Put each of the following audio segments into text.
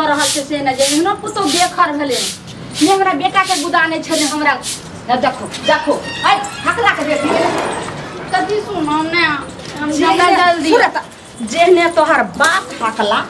भ रहल छै से न जे न पुतो बेखर भेले ने हमरा बेटा के गुदाने छै ने हमरा देखो देखो आई हकला के बेटी कथी सुनो ने हम जल्दी जेहने तोहर बाप हकला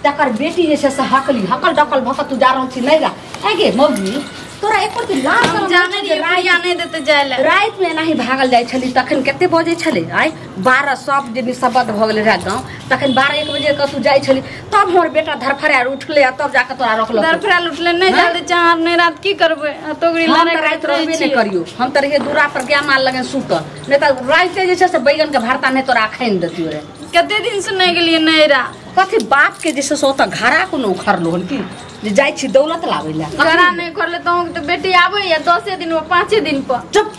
तकर बेटी जे छै से हकली हकल डकल भक तू जा रहल छी नहीं रा आगे मौगी तोरा एको दिन लाज हम जाने रे राया नहीं देते जायले रात में नाही भागल जाय छली तखन केते बजे छले आई 12 सब दिन सबद भ गेले रे गांव तखन 12-1 बजे क तू जाय छली तब हमर बेटा धरफड़ा उठले तब जाके तोरा रखलो धरफड़ा उठले नहीं जल्दी चार नहीं रात की करबे तोगरी लारे रात रहबे नहीं करियो हम त रहे दूरा पर गया माल लगे सुतल नहीं त रात जे छै से बैगन के भरता नहीं तोरा खैन देतियो रे कते दिन से नहीं गेलिए नैरा कथी बाप के जैसे सोता घरा को न उखरलो हन की जे जाय छी दौलत लावेला घरा नहीं करले तो बेटी आवे या 10 दिन में 5 दिन पर चुप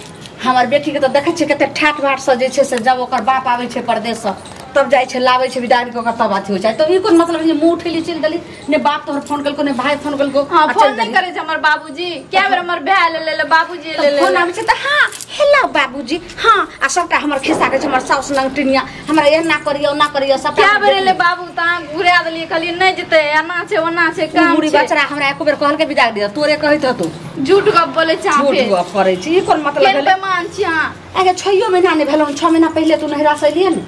हमर बेटी के तो देखे छी कते ठाट बाट से जे छै से जब ओकर बाप आवे छै परदेश से तब जाय छै लावे छै विदाई को तब अथी हो छै तो ई कोन मतलब जे मुंह उठेली चल गेली ने बाप तोहर फोन कलको ने भाई फोन कलको हां फोन नहीं करे छै हमर बाबूजी क्या बेर हमर भाई ले बाबूजी ले फोन आबै छै त हां हेलो बाबूजी हां आ सबटा हमर खिसा के हमर साउस नंगटिनिया हमरा एना करियो सब क्या बेर ले बाबू ता घुरा देली कहली नहीं जते एना छै ओना छै काम बुढ़ी बचरा हमरा एको बेर कहल के विदा दे तोरे कहैत हतो झूठ गप बोले छै झूठ गप करे छी ई कोन मतलब भेले बेमान छी हां आगे 6 महीना ने भेलो 6 महीना पहले तू नहिरा से लिए ने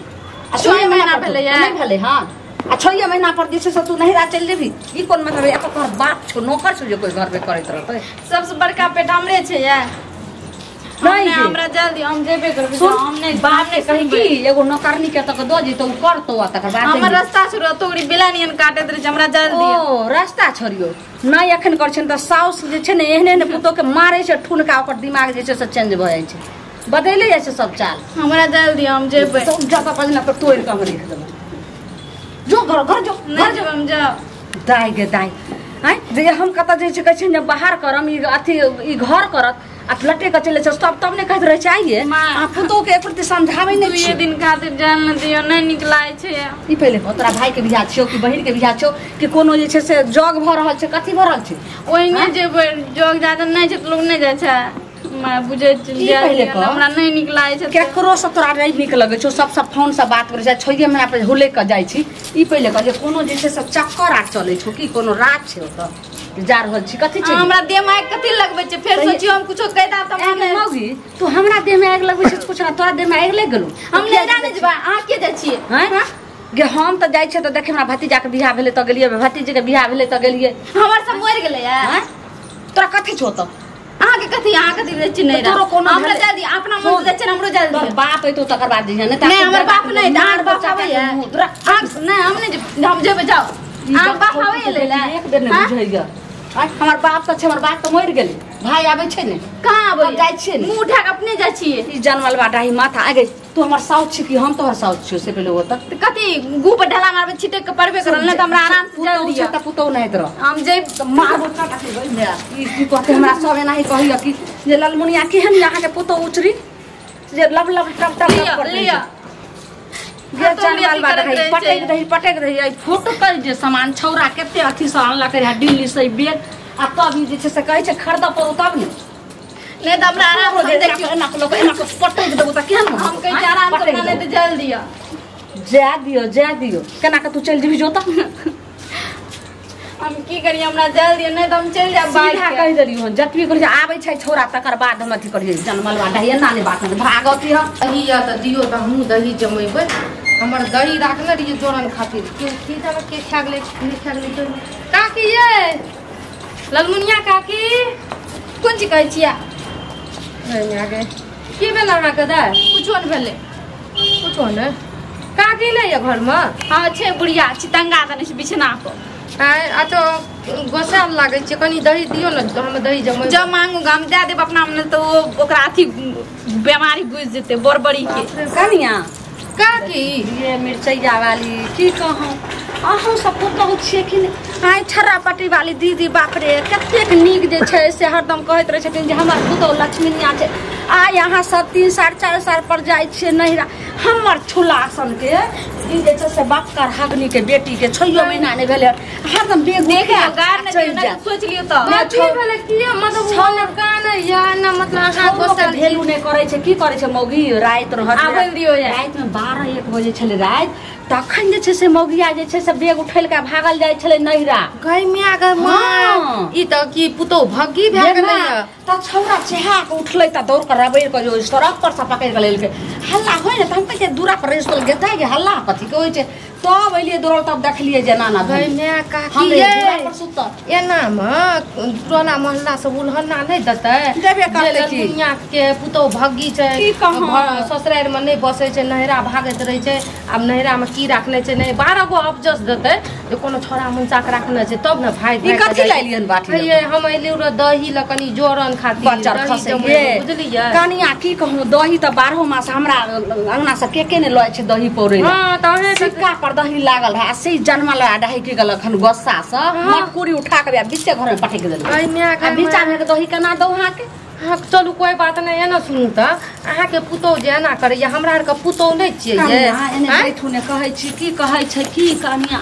6 महीना पहले नहीं भेले हां आ 6 महीना पर दिसे से तू नहिरा चल जेबी ई कोन मतलब एक तोहर बाप छो नौकर छो जे कोई घर पे करैत रहतै सबसे बड़का पेट हमरे छै या नहीं हमरा जल्दी हम जेबे करबे हम नहीं बाप ने कहि की एगो नौकरनी के तक दो जी तो करतो तकर बाद हमर रास्ता छोड़ तोरी बेलानियन काटे दे हमरा जल्दी ओ रास्ता छोड़ियो नहीं एखन कर छन त साउस जे छै ने एहने ने पुतो के मारे छै ठुनका ओकर दिमाग जे छै से चेंज भ जाय छै बदले जाय छै सब चाल हमरा जल्दी हम जेबे सब जगह पर ना पर तोड़ के हम लिख देबे जो घर जो हम जाओ दाई गे दाई हैं जे हम कत जे छै कहै छै ने बाहर करम ई अथी ई घर करत आ लटे के चले छै तब ने कहत रह चाहिए आ पुतो के प्रति समझावे ने ये दिन खातिर जान न दियो नहीं निकलाय छै ई पहले तोरा भाई के बियाह छियो कि बहिन के बियाह छियो कि कोनो जे छै से जग भ रहल छै कथि भ रहल छै ओइने जे जग ज्यादा नहीं छै लोग नहीं जाय छै मैं बुझे पहले हमरा नहीं निकलाय छै केकरो से तोरा नहीं निक लगे छो सब फोन से बात करे छै 6 महीना पर हुले के जाय छी ई पहले कह जे कोनो जे छै से चक्कर आ चले छो कि कोनो रात छै ओत जा रहल छी कथि छै हमरा देह में कथि लगबे छै फेर सोचियो हम कुछो कह दा त हम मौगी तू हमरा देह में आग लगबे छै कुछ ना तोरा देह में आग लग गेलो हम ले जा नहीं जबा आ के जाय छी हैं गे हम त जाय छै त देखे हमरा भतीजा के बियाह भेले त गेलिए भतीजी के बियाह भेले त गेलिए हमर सब मर गेले हैं तोरा कथि छो त आ के कथि रे छी नहीं रा हमरा जल्दी अपना मन से हमरो जल्दी बाप है तो तकर बाद जे नहीं नहीं हमर बाप नहीं दार बाप आवे है नहीं हम नहीं हम जेबे जाओ आ बाप आवे ले ले एक बेर नहीं बुझैया हमर बाप त छै हमर बाप त मर गेलै भाई आबै छै ने कहां आबै जाय छै मुंह उठा के अपने जाय छी ई जनमल बाटाही माथा आ गई तू हमर साउस छी कि हम तोहर साउस छी से पहले होत कथि गु पर ढला मारबे छिटे के पड़बे करल न त हमरा आराम से जल्दी त पुतो नहीं दर हम जे मारबो काटा के गई मेरा ई कहते हमरा सब एना ही कहियो कि जे ललमुनिया केहन यहाँ के पुतो उचरी जे लब लब टप टप कर लिया गे जानवाल बात है पटक रही फोटो कर जे सामान छौरा केते अथी से आनला करे दिल्ली से बेग आ तब जे छै से कहै छै खरदा पर तब ने त हमरा आराम हो देखियो एना लोग एना को पटक देबो त केहन हम कहै छै आराम से ने त जल्दी जा दियो केना के तू चल जेबी जोता हम की करिए हमरा जल्दी नहीं त हम चल जा बाहर कह देलियो जतवी कर आबै छै छोरा तकर बाद हम अथी करिए जनमलवा दही एना ने बात भागती ह दही या त दियो त हम दही जमेबै हमर दही राखले रहिए जोरन खातिर की जब के खा गेले नहीं खा गेले तो काकी ये ललमुनिया काकी कोन ची कहै छिया नहीं आगे की भेल हमरा के दा कुछो न भेले कुछो न काकी ले घर में हां छे बुढ़िया चितंगा दने से बिछना पर आ तो गोसा लागे छै कनी दही दियो न हम दही जब मांगू गाम दे देब अपना में तो ओकरा अथी बीमारी घुस जेते बड़बड़ी के कनिया काकी ये मिर्चैया वाली की कहूं अहूं सब पुतहु छिए कि आइ छर्रा पट्टी वाली दीदी बाप रे कतेक नीक जे छै से हरदम कहैत रहे छथिन जे हमर पुतहु लक्ष्मीनिया छै आ यहाँ सब 3 साढ़े 4 साल पर जाय छै नहिरा हमर छुलासन के ई जे छै से बाप कर हगनी के बेटी के 6 महीना ने भेले हरदम देखे गार ने सोच लियो त कथि भेले कि मतलब होने गान या ना मतलब आहा गोसा भेलू ने करे छै की करे छै मौगी रात रहत आबल दियो रात में 12-1 बजे छले रात तखन जे छै से मौगिया जे छै से बेग उठैल के भागल जाइ छले नहिरा गई मिया ग मां ई त की पुतो भगी भए गेलै त छौरा चेहा के उठलै त दौड़ के रबैर के जो सड़क पर से पकड़ के लेलकै हल्ला होय न त हम के दूरा पर रेसल गेता के हल्ला कथि के होय छै तब अइलिए दौड़ तब देखलिए जे नाना गई मिया का की ये एना म टोला मोहल्ला सब उल्हन्ना नै दतै देबे करते की दुनिया के पुतो भगी छै ससुराल में नै बसै छै नहिरा भागैत रहै छै अब नहिरा में की राखने छै नै 12 गो अफजस देतै जे कोनो छोरा मुंचा के राखने छै तब न भाई ई कथि लाइलियन बाटी ये हम अइलिउ र दही ल कनी जोरन खातिर बच्चा खसे बुझलियै कनिया की कहूं दही त 12 मास हमरा अंगना से के ने लय छै दही पौरे हां त हे सिक्का पर दही लागल है से जन्मल डही के गल खन गोस्सा से मटकुरी उठा के बीचे घर में पटक देल आई मिया के बीचा में के दही केना दऊ हां के हां चलू कोई बात नै है न सुनू त अहाँ के पुतो जे एना करैया हमरा आर के पुतो नै छियै ये एने बैठू ने कहै छी की कहै छै की कनिया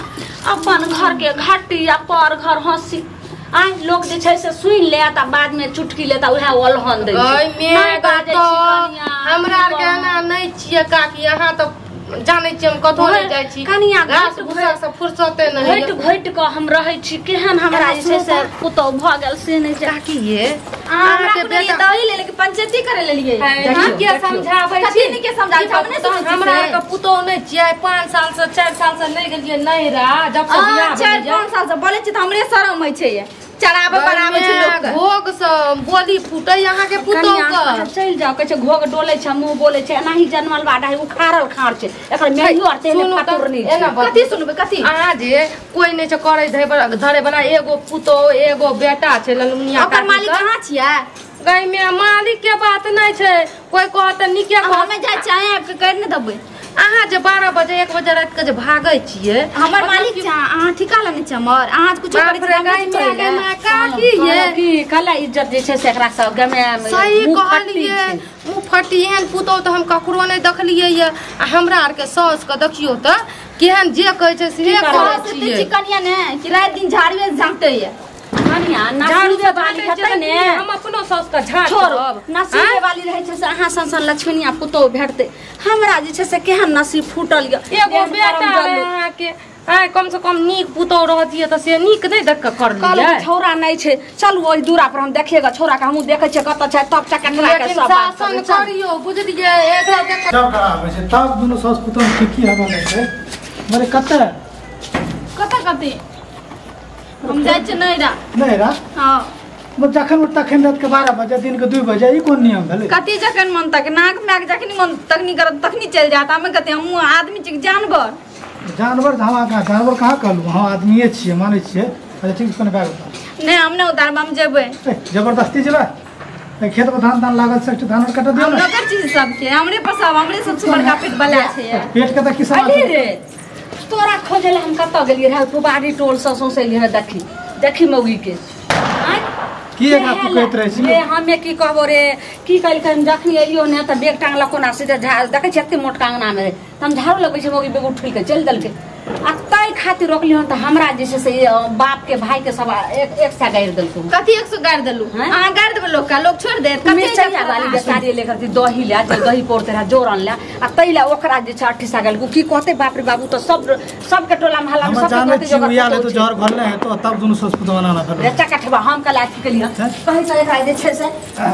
अपन घर के घाटी या पर घर हंसी आई लोग जे छै से सुन ले त बाद में चुटकी लेता उहे ओलहन दे आई मिया बाजै छी कनिया हमरा आर के एना नै छियै काकी अहाँ त जानै छी हम कतो नै जाय छी कनिया घास भूसा से फुर्सते नै घट घट के हम रहै छी केहन हमरा जे छै से पुतो भ गेल से नै काकी ये अहाँ के बेटा दही ले लेके पंचायती करे लेलिए के समझाबै छी कथि के समझाबै हमने समझ हमरा के पुतो नै छियै 5 साल से 4 साल से नै गेलिए नहिरा जब से बियाह भेल 4-5 साल से बोलै छी त हमरे शरम होइ छै चढ़ावे बनावे छै लोग घोग से बोली फूटै यहां के पुतो के चल जाओ कहै छै घोग डोले छै मुंह बोले छै एनाही जन्मल बाडा उखाड़ल खाड़ छै एकर मेहियो और तेल फाटुर नै छै कथि सुनबे कथि अहाँ जे कोई नै छै करे धरे वाला एगो पुतो एगो बेटा छै ललमुनिया ओकर मालिक कहां छियै गई में मालिक के बात नै छै कोई कहत निके हमें जाय चाहे आपके कर नै दबै अहाँ जे 12 बजे 1 बजे रात के जे भागै छियै हमर मालिक छ अहाँ ठिका लेने छ हमर अहाँ कुछ करे छै मैं काकी ये की कला इज्जत जे छै से एकरा सब गमे सही कहलिए मुंह फटी एहन पुतो त हम ककरो नै देखलिए ये हमरा आर के सास के देखियो त केहन जे कहै छै से कहै छियै चिकनिया ने कि रात दिन झाड़िए झांकते ये कनिया नसीबे वाली खतै ने हम अपनो सास के झाड़ब नसीबे वाली रहै छै से अहाँ संसन लक्ष्मीनिया पुतो भेटते हमरा जे छै से केहन नसीब फूटल य एगो बेटा अहाँ के आय कम से कम नीक पुतो रहतिए त से नीक नै देख के कर लियै छोरा नै छै चलू ओइ दूरा पर हम देखेगा छोरा के हमहु देखै छै कत छै तब चकटरा के सब शासन करियो बुझलियै एकरा देख सब खराब छै तब दुनु सास पुतो ठीक ही हवा छै मरे कते हम जाय छै नहिरा हां म जखन तखन रात के 12 बजे दिन के 2 बजे ई कोन नियम भेलै कति जखन मन तक नाक मैक जखनी मन तकनी करत तखनी चल जात हम कहते हम आदमी छी जानवर जानवर कहाँ कहलू हम आदमीए छियै मानै छियै अच्छा ठीक कोन बैग उतार नै हम नै उतार हम जेबै जबरदस्ती जेबै खेत में धान लागल छै धान काट दियौ ना नगर चीज सब के हमरे पसाव हमरे सबसे बड़का पेट बला छै पेट के त की समाज रे तोरा खोजले हम कत गेलिए रे पुबारी टोल ससो से लिए देखी मौगी के की एक आप कहत रहे छी रे हमे की कहबो रे की कइल कन जखनी एलियो ने त बेग टांगला कोना से देखै छी एते मोट टांगना में हम झाड़ू लगबै छै मौगी बेग उठल के चल दल के आ तै खातिर रोकलियो त हमरा जे से बाप के भाई के सब एक सा गाड़ देलको कथि 100 गाड़ देलु आ गाड़ देबे लोग छोड़ दे कथि चाहिए वाली बेचारी लेकर दही ले दही पोरते रहा जोरन ले आ तैला ओकरा जे 38 गाल की कहते बाप रे बाबू त सब के टोला महल्ला में सब कहते जो याद है तो जहर घरले है तो तब दुनु सोच पुतो बनाना फिर रे चकठबा हम कला अथी के लिए कहि त एकरा जे छै से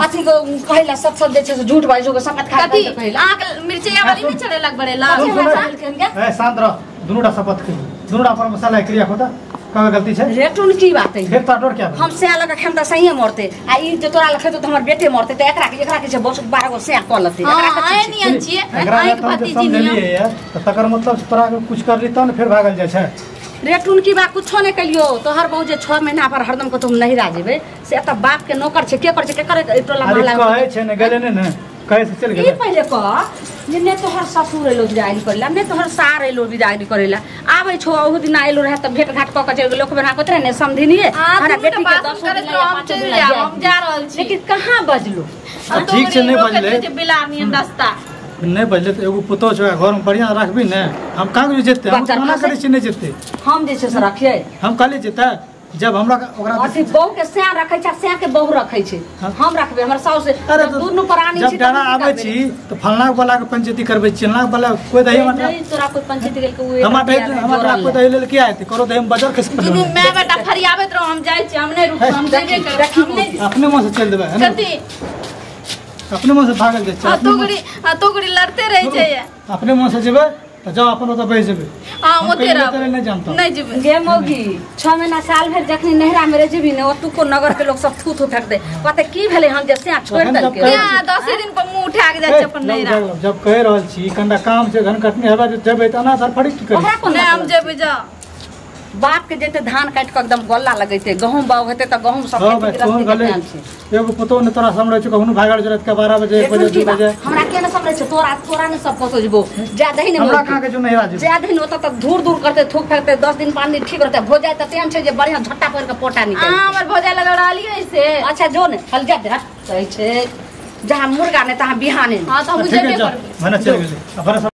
अथी को कहला सब जे छै से झूठ बाजो के शपथ खा के कहला आक मिर्चैया वाली नहीं चढ़े लग बड़ेला ए शांत रह दुनुडा शपथ के दुनुडा पर मसाला क्रिया होता कब गलती छै रेटुन की बात है फिर ताटोर क्या हम से लगा खेमता सही मरते आ ई जो तोरा लखे तो हमर बेटे मरते त एकरा के छै बस 12 गो से क लते एकरा के आए नियन छिए आए के पति जी नियम त तकर मतलब तोरा कुछ कर ली त फिर भागल जाय छै रेटुन की बात कुछो नै कलियो तोहर बहु जे 6 महीना पर हरदम को तुम नहीं राजेबे से एत बाप के नौकर छै के कर छै के करे टोला महला कहै छै ने गेले ने कहे से चल गेले ई पहले कह जे ने तोहर ससुर एलो बिदाई करेला ने तोहर सार एलो बिदाई करेला आबै छो ओहु दिन आइलो रहे त भेट घाट क के जे लोक बना कतरे ने समझिनिए हमरा बेटी के 10 दिन हम चल हम जा रहल छी लेकिन कहां बजलो ठीक छै नै बजले जे बिलामी रास्ता नै बजले त एगो पुतो छै घर में बढ़िया रखबी ने हम कागज जेते हम काना करे छी नै जेते हम जे छै से रखिए हम काले जेते जब हमरा ओकरा अथी बहू के सैं रखे छै सैं के बहू रखे छै हम रखबे हमर साउस से अरे तो दुनू प्राणी जब डाना आबै छी तो फलना वाला के पंचायती करबै छी चिलना वाला कोई दही मत नहीं तोरा कोई पंचायती गेल के हमरा कोई दही लेल के आते करो दही में बजर के दुनू मैं बेटा फरियाबैत रहो हम जाय छी हम नहीं रुक हम जेबे करब हम नहीं अपने मुंह से चल देबै है ना कथी अपने मुंह से भागल जाय छै तो गड़ी लड़ते रहे छै अपने मुंह से जेबै तो जाओ अपन ओतऽ बैस जेबै हां ओते रह नहीं जानता नहीं जेबै गे मौगी 6 महीना साल भर जखनी नहरा में रह जेबी ने ओतु को नगर के लोग सब थू थू फेंक दे पता की भेले हम जे से छोड़ दल के 10 दिन पर मुंह उठा के जाय छै अपन नहरा जब कह रहल छी कंडा काम छै घन कटनी हेबा जेबै त ना सर फड़ी की करी नहीं हम जेबै जा बाप के जेते धान काट के एकदम गोल्ला लगैते गहूम बाव हेते त गहूम सब एगो पतो ने तोरा समझ छ कहनु भागल जरत के 12 बजे 1 बजे 2 बजे हमरा के न समझ छ तोरा ने सब पतो जबो ज्यादा ही नहीं हमरा कहां के जो नहीं राजी ज्यादा ही होता त दूर दूर करते थूक फेंकते 10 दिन पानी ठीक रहता हो जाए त तेन छै जे बढ़िया झट्टा पर के पोटा निकल हमर भोजा लगा लियो ऐसे अच्छा जो ने हल जा दे सही छै जहां मुर्गा ने तहां बिहाने हां त हम जेबे करब मने चल गेलै